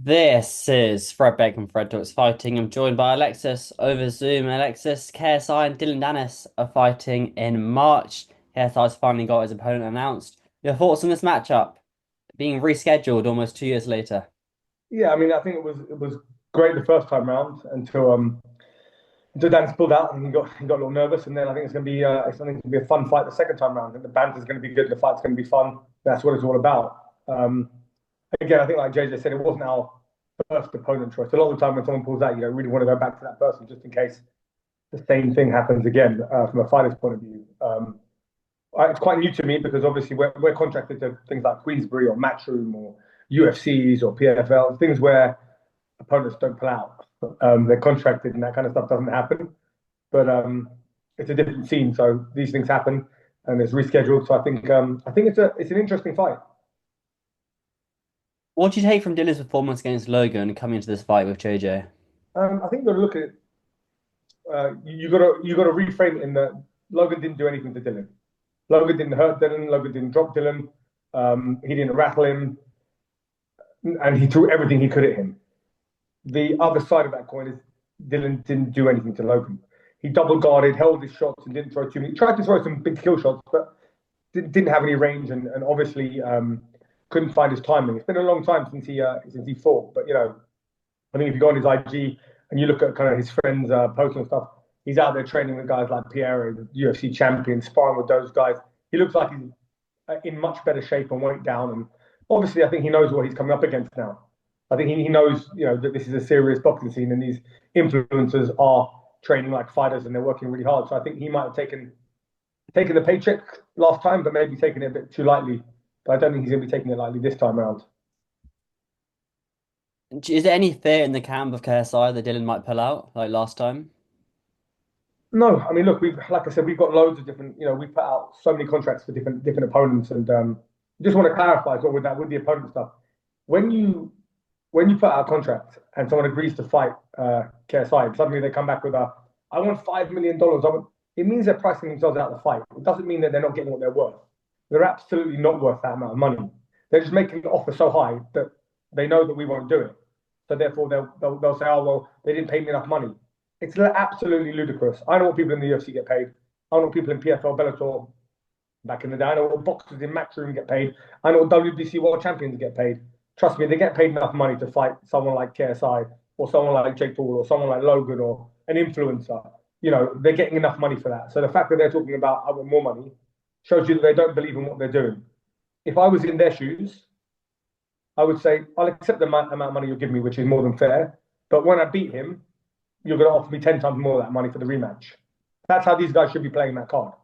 This is Fred Beck and Fred Talks Fighting. I'm joined by Alexis over Zoom. Alexis, KSI, and Dillon Danis are fighting in March. KSI's finally got his opponent announced. Your thoughts on this matchup being rescheduled almost 2 years later? Yeah, I mean, I think it was great the first time round until Danis pulled out and he got a little nervous, and then I think it's going to be a fun fight the second time round. I think the banter's going to be good, the fight's going to be fun. That's what it's all about. Um, Again, I think like JJ said, it wasn't our first opponent choice. A lot of the time when someone pulls out, you don't really want to go back to that person just in case the same thing happens again from a fighter's point of view. It's quite new to me because obviously we're contracted to things like Queensbury or Matchroom or UFCs or PFL, things where opponents don't pull out. They're contracted and that kind of stuff doesn't happen. But it's a different scene, so these things happen and it's rescheduled. So I think it's an interesting fight. What do you take from Dillon's performance against Logan coming into this fight with JJ? I think you've got to look at it. You got to reframe it in that Logan didn't do anything to Dillon. Logan didn't hurt Dillon. Logan didn't drop Dillon. He didn't rattle him, and he threw everything he could at him. The other side of that coin is Dillon didn't do anything to Logan. He double guarded, held his shots, and didn't throw too many. Tried to throw some big kill shots, but didn't have any range, and obviously couldn't find his timing. It's been a long time since he fought, but I think if you go on his IG and you look at kind of his friends' posts and stuff, he's out there training with guys like Pierre, the UFC champion, sparring with those guys. He looks like he's in much better shape and weight down, and obviously I think he knows what he's coming up against now. I think he knows, that this is a serious boxing scene, and these influencers are training like fighters, and they're working really hard. So I think he might have taken the paycheck last time, but maybe taken it a bit too lightly. But I don't think he's going to be taking it lightly this time around. Is there any fear in the camp of KSI that Dillon might pull out like last time? No, I mean, look, we've like I said, we've got loads of different. We put out so many contracts for different opponents, and just want to clarify as well with the opponent stuff. When you when you put out a contract and someone agrees to fight KSI, and suddenly they come back with I want $5 million. It means they're pricing themselves out of the fight. It doesn't mean that they're not getting what they're worth. They're absolutely not worth that amount of money. They're just making the offer so high that they know that we won't do it. So therefore, they'll say, oh well, they didn't pay me enough money. It's absolutely ludicrous. I know what people in the UFC get paid. I know what people in PFL, Bellator back in the day. I know what boxers in Matchroom get paid. I know what WBC World Champions get paid. Trust me, they get paid enough money to fight someone like KSI or someone like Jake Paul or someone like Logan or an influencer. They're getting enough money for that. So the fact that they're talking about I want more money shows you that they don't believe in what they're doing. If I was in their shoes, I would say I'll accept the amount of money you'll give me, which is more than fair. But when I beat him, you're going to offer me 10 times more of that money for the rematch. That's how these guys should be playing that card.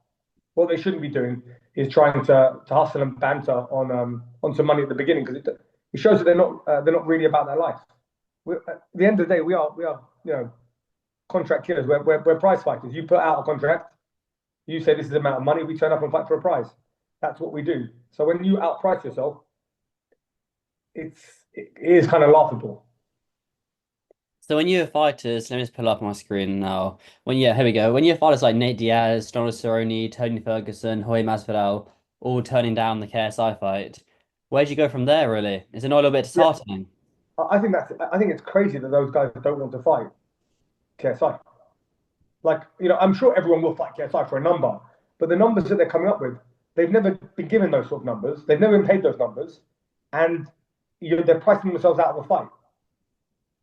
What they shouldn't be doing is trying to hustle and banter on some money at the beginning, because it shows that they're not really about their life. At the end of the day, we are contract killers. We're prize fighters. You put out a contract, you say this is the amount of money, we turn up and fight for a prize. That's what we do. So when you outprice yourself, it is kind of laughable. So when you have fighters, let me just pull up my screen now. Here we go. When you have fighters like Nate Diaz, Donald Cerrone, Tony Ferguson, Jorge Masvidal, all turning down the KSI fight, where do you go from there, really? Is it not a little bit Yeah, disheartening? I think it's crazy that those guys don't want to fight KSI. Like, I'm sure everyone will fight KSI for a number, but the numbers that they're coming up with, they've never been given those sort of numbers. They've never been paid those numbers, and they're pricing themselves out of the fight.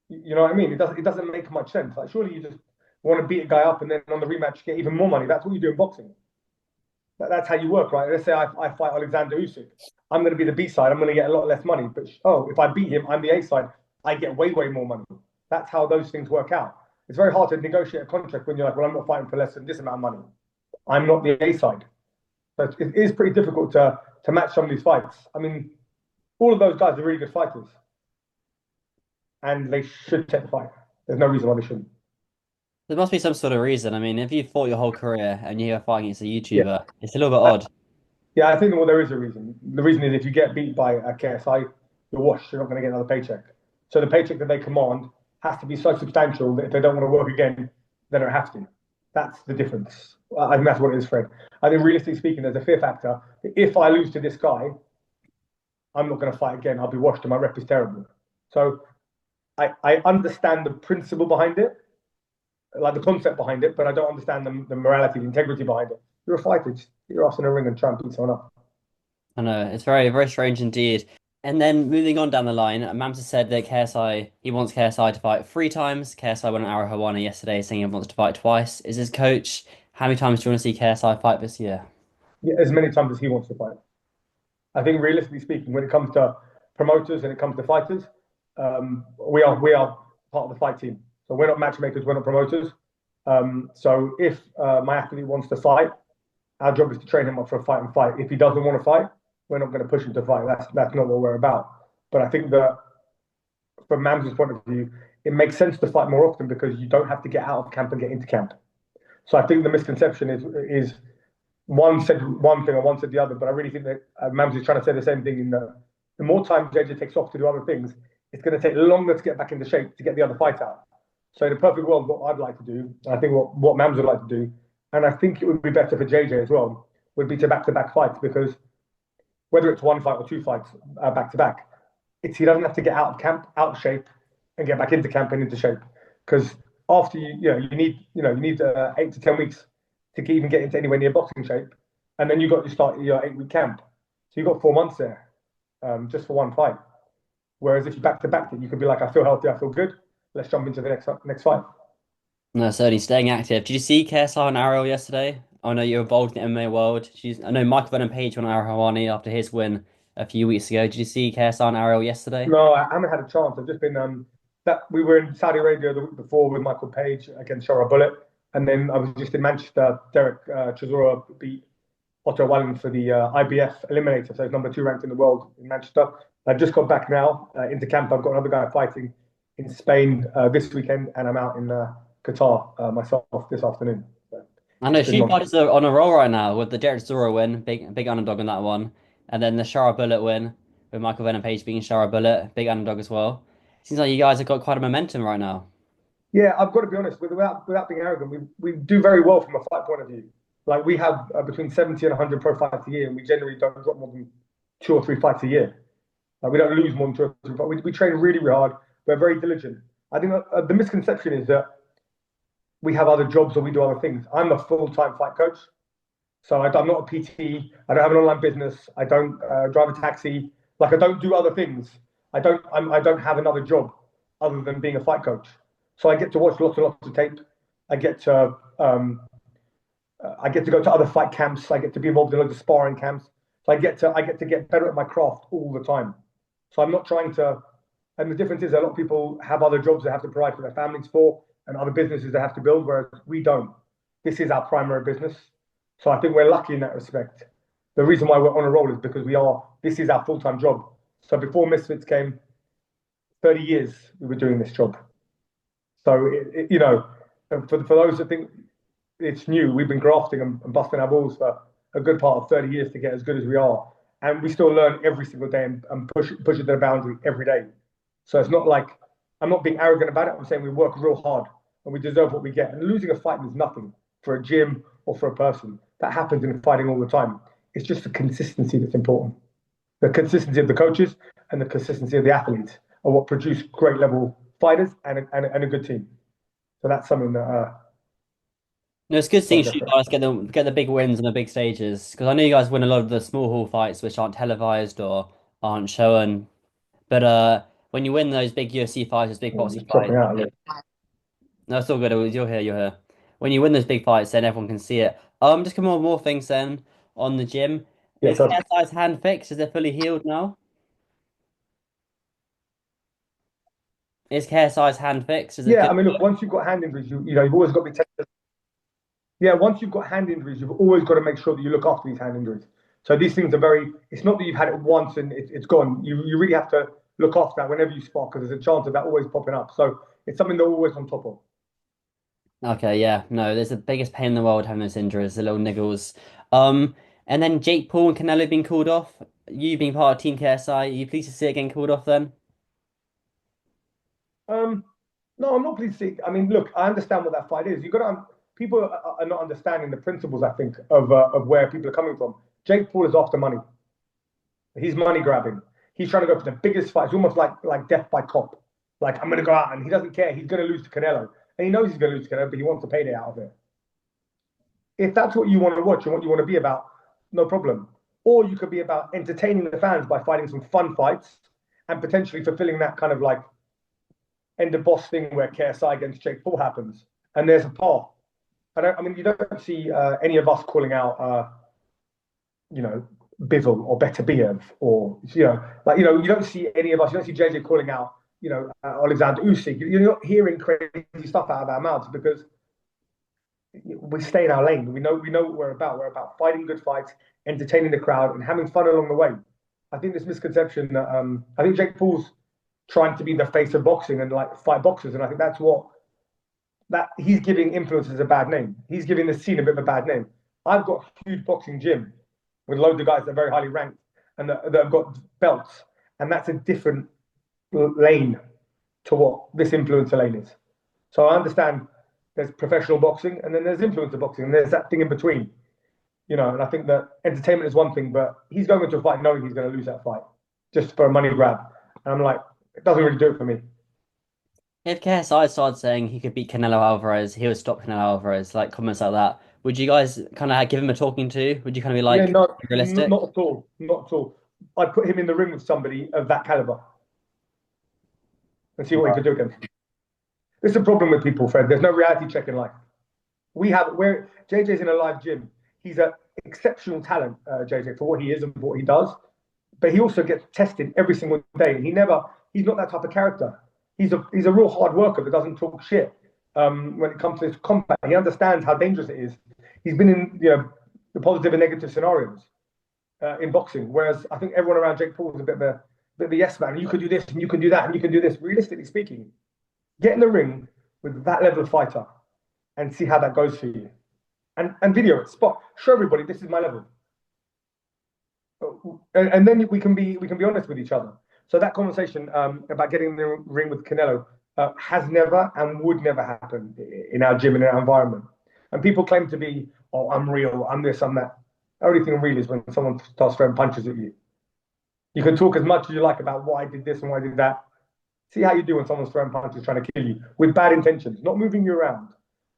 You know what I mean? It doesn't make much sense. Like, surely you just want to beat a guy up and then on the rematch get even more money. That's what you do in boxing. That's how you work, right? Let's say I fight Alexander Usyk. I'm going to be the B side. I'm going to get a lot less money. But if I beat him, I'm the A side. I get way more money. That's how those things work out. It's very hard to negotiate a contract when you're like, well, I'm not fighting for less than this amount of money. I'm not the A side. So it is pretty difficult to match some of these fights. I mean, all of those guys are really good fighters, and they should take the fight. There's no reason why they shouldn't. There must be some sort of reason. I mean, if you fought your whole career and you're fighting against a Yeah, YouTuber, it's a little bit I, odd. yeah. I think well, there is a reason. The reason is if you get beat by a KSI, you're washed. You're not going to get another paycheck. So the paycheck that they command has to be so substantial that if they don't want to work again, they don't have to. That's the difference. I think that's what it is, Fred. I think realistically speaking, there's a fear factor. If I lose to this guy, I'm not going to fight again. I'll be washed and my rep is terrible. So I understand the principle behind it, like the concept behind it, but I don't understand the morality, the integrity behind it. You're a fighter, just get your ass in a ring and try and beat someone up. I know, it's very, very strange indeed. And then moving on down the line, Mamsa said that KSI, he wants KSI to fight 3 times. KSI won an Arrow Hawana yesterday saying he wants to fight twice. Is his coach, how many times do you want to see KSI fight this year? Yeah, as many times as he wants to fight. I think realistically speaking, when it comes to promoters and it comes to fighters, we are part of the fight team. So we're not matchmakers, we're not promoters. So if my athlete wants to fight, our job is to train him up for a fight and fight. If he doesn't want to fight, we're not going to push him to fight. That's not what we're about. But I think that from Mam's point of view, it makes sense to fight more often because you don't have to get out of camp and get into camp. So I think the misconception is one said one thing and one said the other, but I really think that Mams is trying to say the same thing. In the more time JJ takes off to do other things, it's going to take longer to get back into shape to get the other fight out. So in a perfect world, what I'd like to do, and I think what Mams would like to do, and I think it would be better for JJ as well, would be to back-to-back fights because whether it's one fight or two fights back to back, it's he doesn't have to get out of camp, out of shape, and get back into camp and into shape. Because after you need 8 to 10 weeks to even get into anywhere near boxing shape, and then you got to start your 8 week camp. So you got 4 months there, just for one fight. Whereas if you back to back it, you could be like, I feel healthy, I feel good. Let's jump into the next fight. No, certainly staying active. Did you see KSI on Arrow yesterday? I know you're involved in the MMA world. I know Michael Venom Page won Arrow Hawani after his win a few weeks ago. Did you see KSI on Arrow yesterday? No, I haven't had a chance. I've just been that we were in Saudi Arabia the week before with Michael Page against Shara Bullet, and then I was just in Manchester. Derek Chisora beat Otto Wallen for the IBF Eliminator, so he's number 2 ranked in the world in Manchester. I've just got back now into camp. I've got another guy fighting in Spain this weekend, and I'm out in Qatar myself this afternoon. So I know it's been Street non. Fighters are on a roll right now with the Derek Zoro win, big underdog in that one, and then the Shara Bullet win with Michael Venom Page being Shara Bullet, big underdog as well. Seems like you guys have got quite a momentum right now. Yeah, I've got to be honest. Without being arrogant, we do very well from a fight point of view. Like we have between 70 and 100 pro fights a year, and we generally don't drop more than 2 or 3 fights a year. We don't lose more than 2 or 3 fights. We train really, really hard. We're very diligent. I think the misconception is that we have other jobs or we do other things. I'm a full-time fight coach, so I'm not a PT. I don't have an online business. I don't drive a taxi. Like I don't do other things. I don't have another job other than being a fight coach. So I get to watch lots and lots of tape. I get to I get to go to other fight camps. I get to be involved in loads of sparring camps. So I get to get better at my craft all the time. So I'm not trying to. And the difference is a lot of people have other jobs they have to provide for their families for, and other businesses they have to build, whereas we don't. This is our primary business. So I think we're lucky in that respect. The reason why we're on a roll is because this is our full-time job. So before Misfits came, 30 years we were doing this job. So, for those that think it's new, we've been grafting and busting our balls for a good part of 30 years to get as good as we are. And we still learn every single day and push it to the boundary every day. So it's not like I'm not being arrogant about it. I'm saying we work real hard and we deserve what we get. And losing a fight is nothing for a gym or for a person. That happens in fighting all the time. It's just the consistency that's important. The consistency of the coaches and the consistency of the athletes are what produce great level fighters and a good team. So that's something that No, it's good so I seeing guess you guys get the big wins on the big stages because I know you guys win a lot of the small hall fights which aren't televised or aren't shown. But when you win those big UFC fights, those big boxing just dropping fights, out a little. no, it's all good. You're here, you're here. When you win those big fights, then everyone can see it. Just come on, more things then on the gym. Yeah, Is perfect. KSI's hand fixed? Is it fully healed now? Is KSI's hand fixed? Is it Yeah, good? I mean, look, once you've got hand injuries, you've always got to be tested. Yeah, once you've got hand injuries, you've always got to make sure that you look after these hand injuries. So these things are very. It's not that you've had it once and it's gone. You really have to look after that whenever you spot because there's a chance of that always popping up. So it's something they're always on top of. Okay, yeah, no, there's the biggest pain in the world having those injuries, the little niggles. Um, and then Jake Paul and Canelo being called off. You being part of Team KSI, are you pleased to see it getting called off then? Um, no, I'm not pleased to see. I mean, look, I understand what that fight is. You got to. People are not understanding the principles. I think of where people are coming from. Jake Paul is after money. He's money grabbing. He's trying to go for the biggest fight. It's almost like death by cop. Like, I'm going to go out and he doesn't care. He's going to lose to Canelo. And he knows he's going to lose to Canelo, but he wants a payday out of it. If that's what you want to watch and what you want to be about, no problem. Or you could be about entertaining the fans by fighting some fun fights and potentially fulfilling that kind of like end of boss thing where KSI against Jake Paul happens. And there's a path. I mean, you don't see any of us calling out, you know, Bivol or Better Biev or, like, you don't see any of us, you don't see JJ calling out, Alexander Usyk. You're not hearing crazy stuff out of our mouths because we stay in our lane. We know what we're about. We're about fighting good fights, entertaining the crowd, and having fun along the way. I think this misconception that I think Jake Paul's trying to be the face of boxing and like fight boxers, and I think that's what that he's giving influencers a bad name. He's giving the scene a bit of a bad name. I've got a huge boxing gym with loads of guys that are very highly ranked and that have got belts, and that's a different lane to what this influencer lane is. So I understand there's professional boxing and then there's influencer boxing and there's that thing in between, and I think that entertainment is one thing, but he's going into a fight knowing he's going to lose that fight just for a money grab. And I'm like, it doesn't really do it for me. If KSI started saying he could beat Canelo Alvarez, he would stop Canelo Alvarez, like comments like that, would you guys kind of give him a talking to? Would you kind of be Yeah, like, no, realistic? not at all, not at all. I'd put him in the ring with somebody of that caliber and see what he could do against him. This is the problem with people, Fred. There's no reality check in life. Where JJ's in a live gym. He's an exceptional talent, JJ, for what he is and for what he does. But he also gets tested every single day. He's not that type of character. He's a real hard worker that doesn't talk shit. When it comes to his combat, he understands how dangerous it is. He's been in the positive and negative scenarios in boxing. Whereas I think everyone around Jake Paul is a bit of a yes man. You can do this and you can do that and you can do this. Realistically speaking, get in the ring with that level of fighter and see how that goes for you. And video it, show everybody this is my level. And then we can be honest with each other. So that conversation about getting in the ring with Canelo has never and would never happen in our gym and in our environment. And people claim to be, oh, I'm real, I'm this, I'm that. The only thing real is when someone starts throwing punches at you. You can talk as much as you like about why I did this and why I did that. See how you do when someone's throwing punches trying to kill you with bad intentions, not moving you around,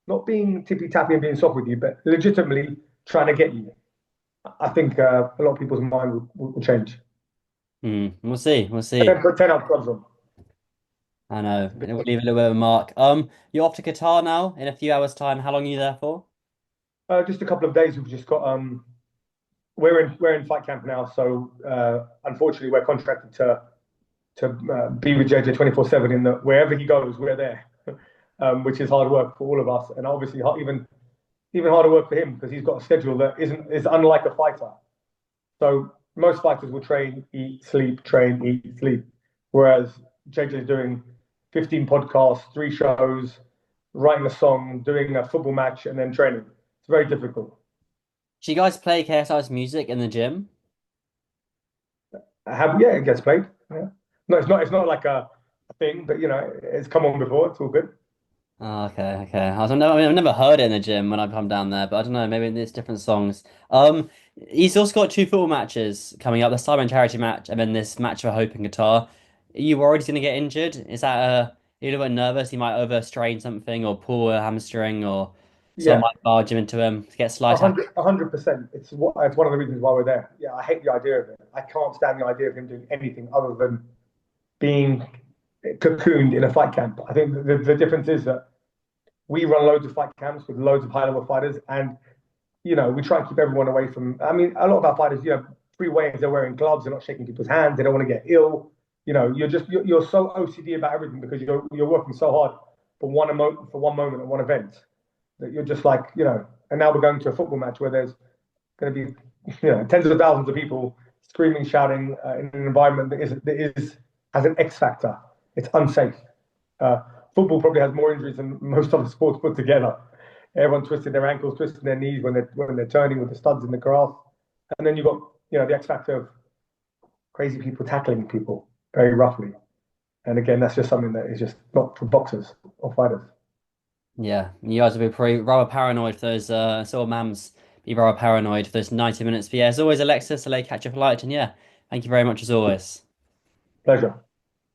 not being tippy tappy and being soft with you, but legitimately trying to get you. I think a lot of people's mind will change. We'll see. We'll And see. then put 10 up gloves on. I know. We'll leave a little bit of a mark. You're off to Qatar now in a few hours' time. How long are you there for? Just a couple of days. We've just got we're in fight camp now, so unfortunately we're contracted to be with JJ 24/7 in the wherever he goes, we're there, which is hard work for all of us, and obviously even harder work for him because he's got a schedule that is unlike a fighter. So most fighters will train, eat, sleep, train, eat, sleep, whereas JJ is doing 15 podcasts, 3 shows, writing a song, doing a football match, and then training. It's very difficult. Do you guys play KSI's music in the gym? Yeah, it gets played. Yeah. No, it's not. It's not like a thing, but it's come on before. It's all good. Oh, okay, okay. I've never heard it in the gym when I come down there, but I don't know, maybe it's different songs. He's also got two football matches coming up, the Simon charity match and then this match for Hope in Qatar. Are you worried he's gonna get injured? Is that are you a little bit nervous he might overstrain something or pull a hamstring or someone Yeah, might barge him into him to get a slight tackle? hundred, 100%. It's one of the reasons why we're there. Yeah, I hate the idea of it. I can't stand the idea of him doing anything other than being cocooned in a fight camp. I think the difference is that we run loads of fight camps with loads of high level fighters, and we try and keep everyone away from. I mean, a lot of our fighters, pre-weigh-ins, they're wearing gloves, they're not shaking people's hands, they don't want to get ill. You're so OCD about everything because you're working so hard for one moment at one event that you're just like, and now we're going to a football match where there's going to be, tens of thousands of people screaming, shouting in an environment that is has an X factor. It's unsafe. Uh, Football probably has more injuries than most other sports put together. Everyone twisted their ankles, twisting their knees when they're turning with the studs in the grass, and then you've got the X factor of crazy people tackling people very roughly. And again, that's just something that is just not for boxers or fighters. Yeah, you guys will be pretty rather paranoid for those sort of mams be rather paranoid for those 90 minutes. But yeah, as always, Alexis, I'll catch you for light and yeah, thank you very much as always. Pleasure.